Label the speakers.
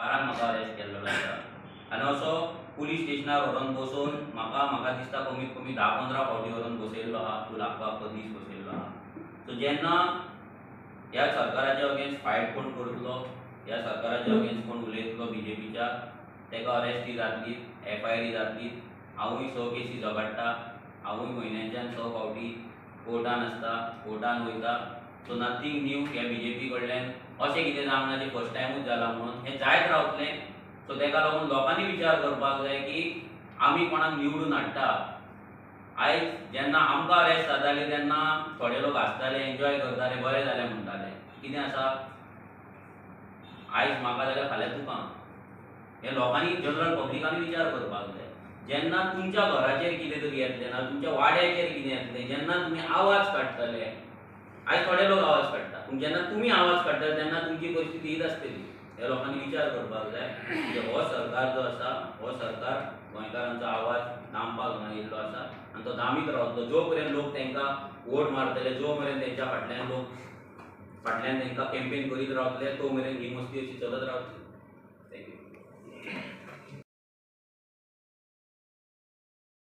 Speaker 1: कारान म्हाका अरेस्ट केल्लो आसा आनी असो पुलीस स्टेशनार व्हरून बसोवन म्हाका दिसता कमीत कमी 10-15 फावटी व्हरून बसयल्लो आहा, आख्खो दीस बसयल्लो आहा। सो जेन्ना ह्या सरकाराच्या अगेन्स्ट फायट कोण करतलो, ह्या सरकाराच्या अगेन्स्ट कोण उलयतलो बीजेपीच्या, तेका अरेस्टी जातली, FIR जातली। हांवूय 6 केसी झगडटा, हांवूय म्हयन्याच्यान 6 फावटी कोर्टान आसता, कोर्टान वयता। सो नथींग न्यू ह्या बीजेपी कडल्यान अशें कितें जावंक ना जें फर्स्ट टायमूच जालां म्हणून, हें जायत रावतलें। सो तेका लागून लोकांनी विचार करपाक जाय की आमी कोणाक निवडून हाडटा। आयज जेन्ना आमकां अरेस्ट जातालीं तेन्ना थोडे लोक हांसताले, एन्जॉय करताले, बरें जालें म्हणटाले। कितें आसा, आयज म्हाका जाल्यार फाल्यां तुका, हें लोकांनी जनरल पब्लिकांनी विचार करपाक जाय। जेन्ना तुमच्या घराचेर कितें तरी येतलें ना, तुमच्या वाड्याचेर कितें येतलें, जेन्ना तुमी आवाज काडटले, आयज थोडे लोक आवाज काडटा, पूण जेन्ना तुमी आवाज काडटले तेन्ना तुमची परिस्थिती हीच आसतली। हे लोकांनी विचार करपाक जाय की हो सरकार जो आसा, हो सरकार गोंयकारांचो आवाज दामपाक हांगा येयल्लो आसा आनी तो दामीत रावतलो। जो पर्यंत लोक तांकां वोट मारतले, जो मेरेन तेंच्या फाटल्यान लोक फाटल्यान तांकां कॅम्पेन करीत रावतले, तो मेरेन ही मस्ती अशी चलत रावतली। थँक्यू।